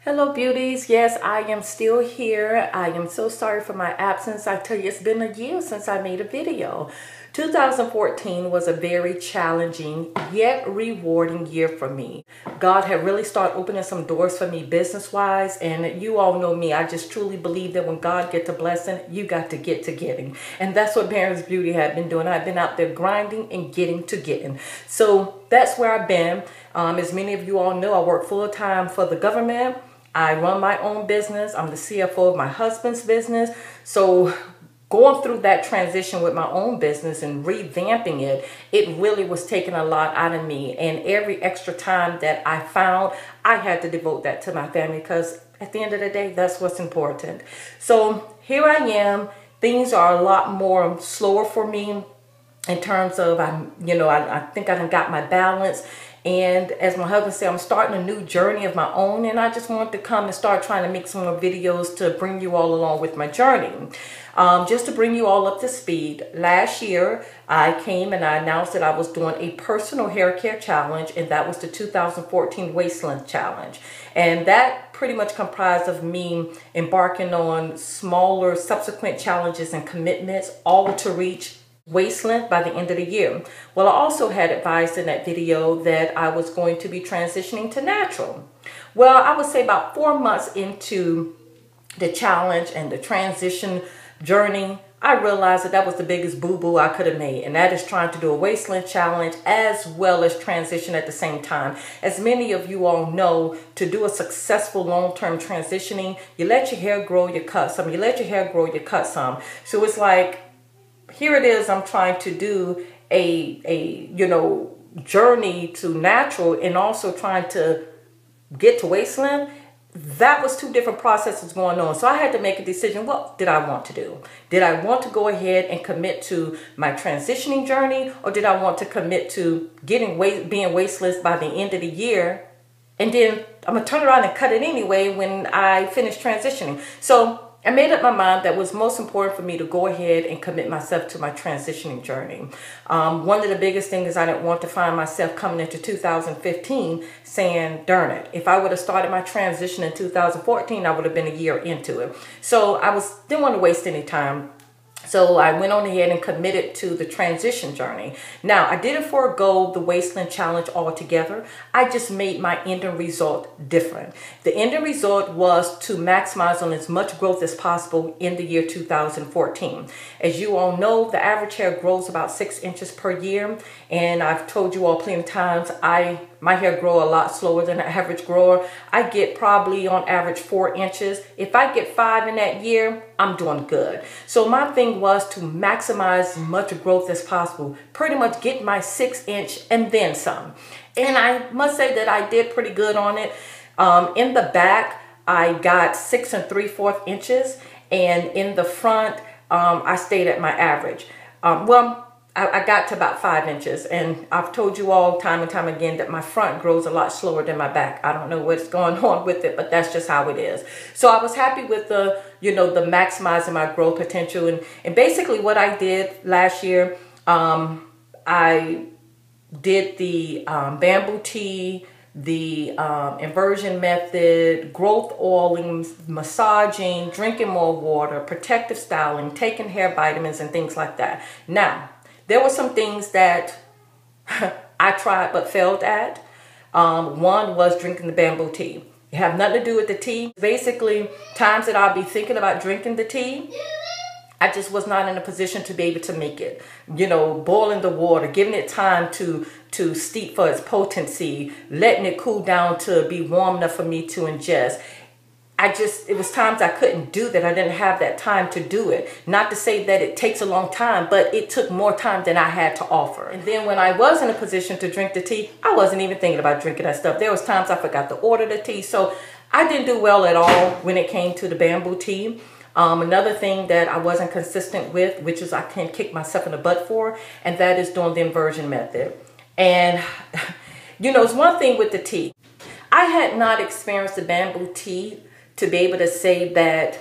Hello beauties, yes, I am still here. I am so sorry for my absence. I tell you, it's been a year since I made a video. 2014 was a very challenging yet rewarding year for me. God had really started opening some doors for me business-wise, and you all know me. I just truly believe that when God gets a blessing, you got to get to getting. And that's what Parents Beauty had been doing. I've been out there grinding and getting to getting. So that's where I've been. As many of you all know, I work full-time for the government. I run my own business. I'm the CFO of my husband's business. So going through that transition with my own business and revamping it, it really was taking a lot out of me. And every extra time that I found, I had to devote that to my family because at the end of the day, that's what's important. So here I am. Things are a lot more slower for me in terms of, I think I done got my balance. And as my husband said, I'm starting a new journey of my own, and I just wanted to come and start trying to make some more videos to bring you all along with my journey. Just to bring you all up to speed, last year I came and I announced that I was doing a personal hair care challenge, and that was the 2014 Waist Length Challenge. And that pretty much comprised of me embarking on smaller subsequent challenges and commitments, all to reach waist length by the end of the year. Well, I also had advised in that video that I was going to be transitioning to natural. Well, I would say about 4 months into the challenge and the transition journey, I realized that that was the biggest boo-boo I could have made, and that is trying to do a waist length challenge as well as transition at the same time. As many of you all know, to do a successful long-term transitioning, you let your hair grow, you cut some. You let your hair grow, you cut some. So it's like, here it is, I'm trying to do a journey to natural and also trying to get to waist length. That was two different processes going on. So I had to make a decision. What did I want to do? Did I want to go ahead and commit to my transitioning journey, or did I want to commit to being waistless by the end of the year? And then I'm going to turn around and cut it anyway when I finish transitioning. So I made up my mind that it was most important for me to go ahead and commit myself to my transitioning journey. One of the biggest things is I didn't want to find myself coming into 2015 saying, darn it, if I would have started my transition in 2014, I would have been a year into it. So didn't want to waste any time. So I went on ahead and committed to the transition journey. Now, I didn't forego the waist length challenge altogether. I just made my ending result different. The ending result was to maximize on as much growth as possible in the year 2014. As you all know, the average hair grows about 6 inches per year. And I've told you all plenty of times, my hair grow a lot slower than an average grower. I get probably on average 4 inches. If I get 5 in that year, I'm doing good. So my thing was to maximize as much growth as possible. Pretty much get my 6 inch and then some. And I must say that I did pretty good on it. In the back, I got 6 3/4 inches. And in the front, I stayed at my average. I got to about 5 inches, and I've told you all time and time again that my front grows a lot slower than my back. I don't know what's going on with it, but that's just how it is. So I was happy with the maximizing my growth potential. And basically what I did last year, I did the bamboo tea, the inversion method, growth oiling, massaging, drinking more water, protective styling, taking hair vitamins and things like that. Now, there were some things that I tried but failed at. One was drinking the bamboo tea. It had nothing to do with the tea. Basically, times that I'll be thinking about drinking the tea, I just was not in a position to be able to make it. Boiling the water, giving it time to steep for its potency, letting it cool down to be warm enough for me to ingest. It was times I couldn't do that. I didn't have that time to do it. Not to say that it takes a long time, but it took more time than I had to offer. And then when I was in a position to drink the tea, I wasn't even thinking about drinking that stuff. There was times I forgot to order the tea. So I didn't do well at all when it came to the bamboo tea. Another thing that I wasn't consistent with, which is I can kick myself in the butt for, and that is doing the inversion method. And, it's one thing with the tea. I had not experienced the bamboo tea to be able to say that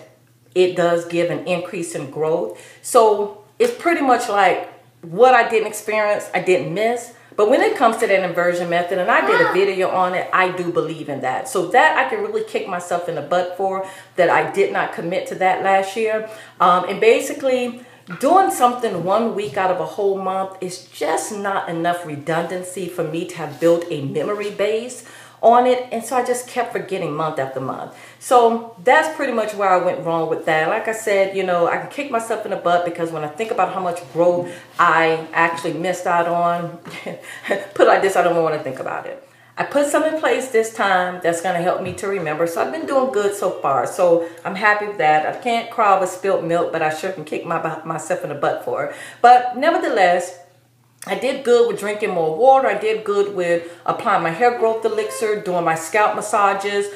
it does give an increase in growth. So it's pretty much like what I didn't experience, I didn't miss, But when it comes to that inversion method, and I did a video on it, I do believe in that. So that I can really kick myself in the butt for, that I did not commit to that last year. And basically, doing something 1 week out of a whole month is just not enough redundancy for me to have built a memory base on it. And so I just kept forgetting month after month. So that's pretty much where I went wrong with that. Like I said, you know, I can kick myself in the butt because when I think about how much growth I actually missed out on, put it like this, I don't even want to think about it. I put something in place this time that's going to help me to remember. So I've been doing good so far. So I'm happy with that. I can't cry over spilt milk, but I sure can kick myself in the butt for it. But nevertheless, I did good with drinking more water. I did good with applying my hair growth elixir, doing my scalp massages,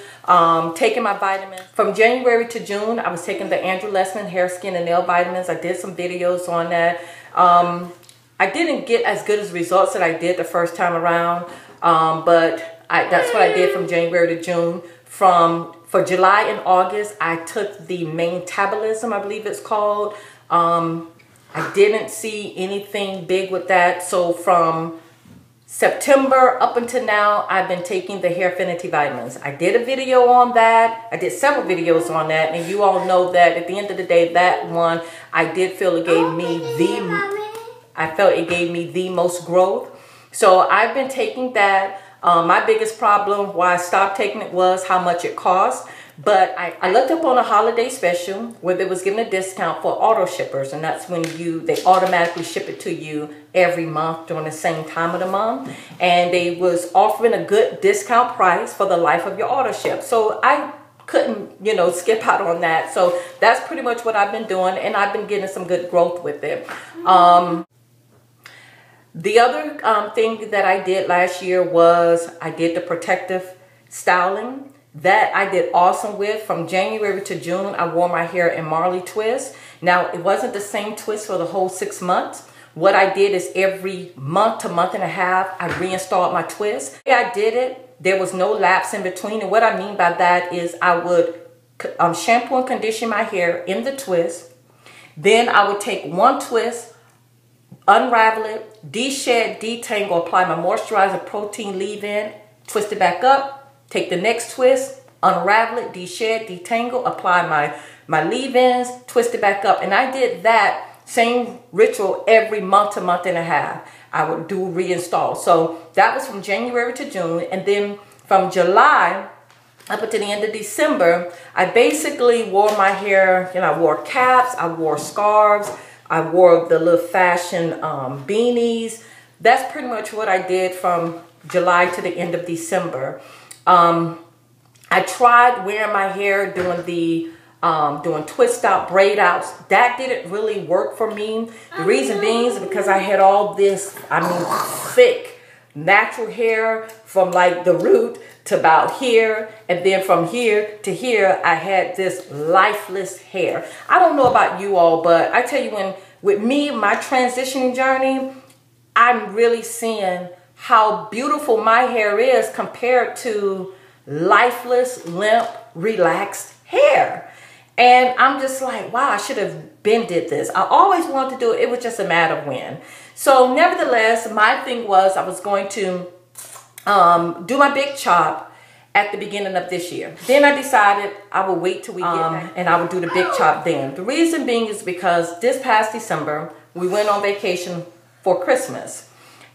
taking my vitamins. From January to June, I was taking the Andrew Lessman hair, skin, and nail vitamins. I did some videos on that. I didn't get as good as results that I did the first time around, but that's what I did from January to June. For July and August, I took the Metabolism, I believe it's called. I didn't see anything big with that. So from September up until now, I've been taking the Hair Affinity vitamins. I did a video on that. I did several videos on that. And you all know that at the end of the day, that one, I did feel it gave me the most growth. So I've been taking that. My biggest problem why I stopped taking it was how much it cost. But I looked up on a holiday special where they was giving a discount for auto shippers, and that's when they automatically ship it to you every month during the same time of the month. And they was offering a good discount price for the life of your auto ship. So I couldn't, you know, skip out on that. So that's pretty much what I've been doing, and I've been getting some good growth with it. The other thing that I did last year was I did the protective styling. That I did awesome with. From January to June, I wore my hair in Marley twist. Now, it wasn't the same twist for the whole 6 months. What I did is every month to month and a half, I reinstalled my twist. Yeah, I did it. There was no lapse in between. And what I mean by that is I would shampoo and condition my hair in the twist. Then I would take one twist, unravel it, de-shed, detangle, apply my moisturizer protein leave-in, twist it back up, take the next twist, unravel it, de-shed, detangle, apply my leave-ins, twist it back up. And I did that same ritual every month to month and a half. I would do reinstall. So that was from January to June. And then from July up until the end of December, I basically wore my hair, you know, I wore caps, I wore scarves, I wore the little fashion beanies. That's pretty much what I did from July to the end of December. I tried wearing my hair doing twist out, braid outs. That didn't really work for me. The reason being is because I had all this, thick natural hair from like the root to about here. And then from here to here, I had this lifeless hair. I don't know about you all, but I tell you, with me, my transitioning journey, I'm really seeing how beautiful my hair is compared to lifeless, limp, relaxed hair. And I'm just like, wow, I should have been did this. I always wanted to do it. It was just a matter of when. So nevertheless, my thing was I was going to do my big chop at the beginning of this year. Then I decided I would wait till we get back and I would do the big chop then. The reason being is because this past December, we went on vacation for Christmas.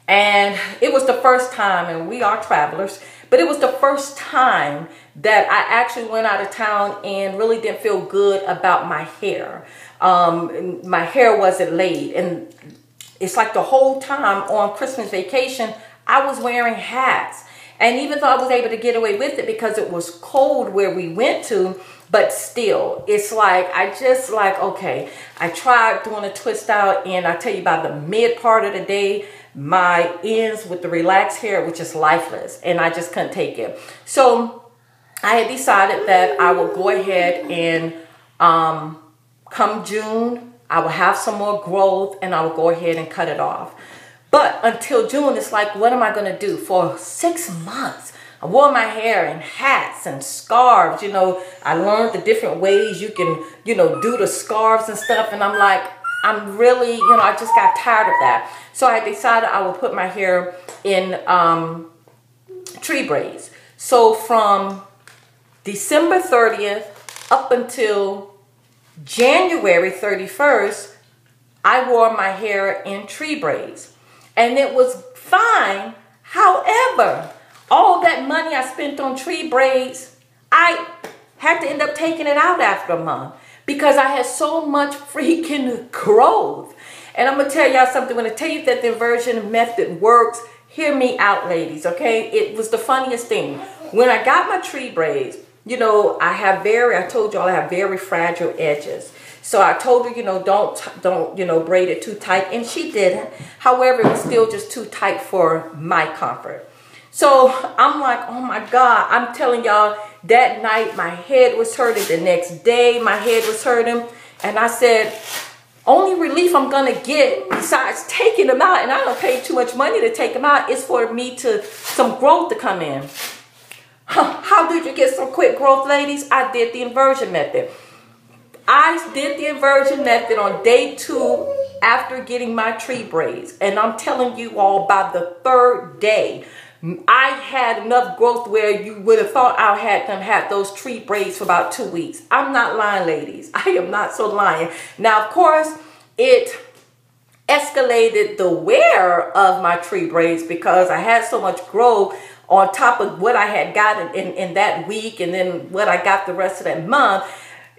And it was the first time, and we are travelers, but it was the first time that I actually went out of town and really didn't feel good about my hair. My hair wasn't laid. And it's like the whole time on Christmas vacation, I was wearing hats. And even though I was able to get away with it because it was cold where we went to, but still, it's like, okay, I tried doing a twist out, and I tell you, by the mid part of the day, my ends with the relaxed hair was just lifeless, and I just couldn't take it. So I had decided that I would go ahead and come June, I will have some more growth, and I will go ahead and cut it off. But until June, it's like, what am I going to do? For 6 months, I wore my hair in hats and scarves. You know, I learned the different ways you can, you know, do the scarves and stuff. And I'm like, I'm really, you know, I just got tired of that. So I decided I would put my hair in tree braids. So from December 30th up until January 31st, I wore my hair in tree braids. And it was fine. However, all that money I spent on tree braids, I had to end up taking it out after a month because I had so much freaking growth. And I'm going to tell y'all something. When I tell you that the inversion method works, hear me out, ladies, okay? It was the funniest thing. When I got my tree braids, you know, I told y'all I have very fragile edges. So I told her, you know, don't, you know, braid it too tight. And she didn't. However, it was still just too tight for my comfort. So I'm like, oh my God, I'm telling y'all, that night my head was hurting. The next day my head was hurting. And I said, only relief I'm going to get besides taking them out, and I don't pay too much money to take them out, is for me some growth to come in. How did you get some quick growth, ladies? I did the inversion method. I did the inversion method on day 2 after getting my tree braids. And I'm telling you all, by the 3rd day, I had enough growth where you would have thought I had those tree braids for about 2 weeks. I'm not lying, ladies. I am not so lying. Now, of course, it escalated the wear of my tree braids because I had so much growth on top of what I had gotten in that week and then what I got the rest of that month.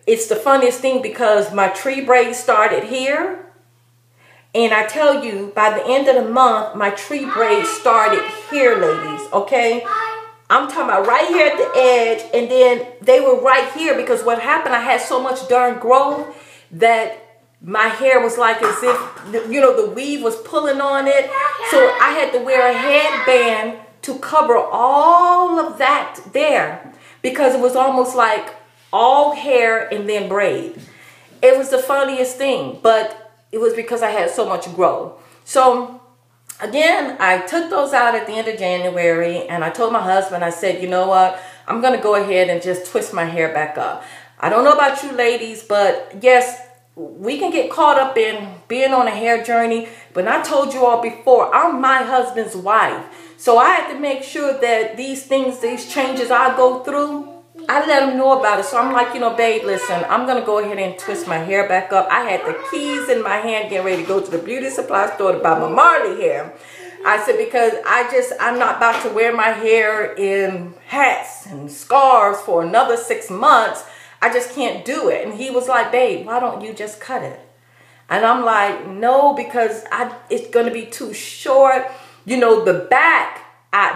It's the funniest thing because my tree braids started here. And I tell you, by the end of the month, my tree braids started here, ladies, okay? I'm talking about right here at the edge, and then they were right here because what happened, I had so much darn growth that my hair was like as if, you know, the weave was pulling on it. So I had to wear a headband to cover all of that there because it was almost like all hair and then braid. It was the funniest thing, but it was because I had so much growth. So again, I took those out at the end of January, and I told my husband, I said, you know what? I'm going to go ahead and just twist my hair back up. I don't know about you ladies, but yes, we can get caught up in being on a hair journey. But I told you all before, I'm my husband's wife. So I had to make sure that these things, these changes I go through, I let him know about it. So I'm like, you know, babe, listen, I'm going to go ahead and twist my hair back up. I had the keys in my hand getting ready to go to the beauty supply store to buy my Marley hair. I said, because I'm not about to wear my hair in hats and scarves for another 6 months. I just can't do it. And he was like, babe, why don't you just cut it? And I'm like, no, because it's going to be too short. You know, the back.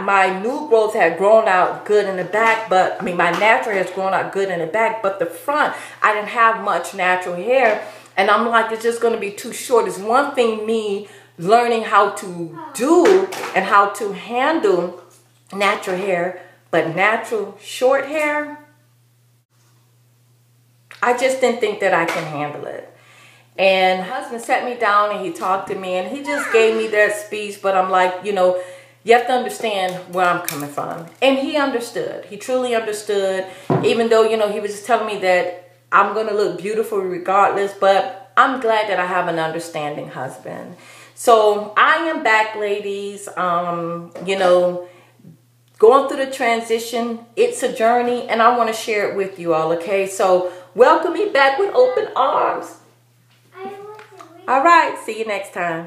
My new growth had grown out good in the back, but I mean, my natural hair has grown out good in the back, but the front, I didn't have much natural hair. And I'm like, it's just going to be too short. It's one thing me learning how to do and how to handle natural hair, but natural short hair, I just didn't think that I can handle it. And my husband sat me down and he talked to me and he just gave me that speech, but I'm like, you know, you have to understand where I'm coming from. And he understood. He truly understood, even though, you know, he was just telling me that I'm going to look beautiful regardless. But I'm glad that I have an understanding husband. So I am back, ladies. You know, going through the transition. It's a journey and I want to share it with you all, okay? So welcome me back with open arms. All right. See you next time.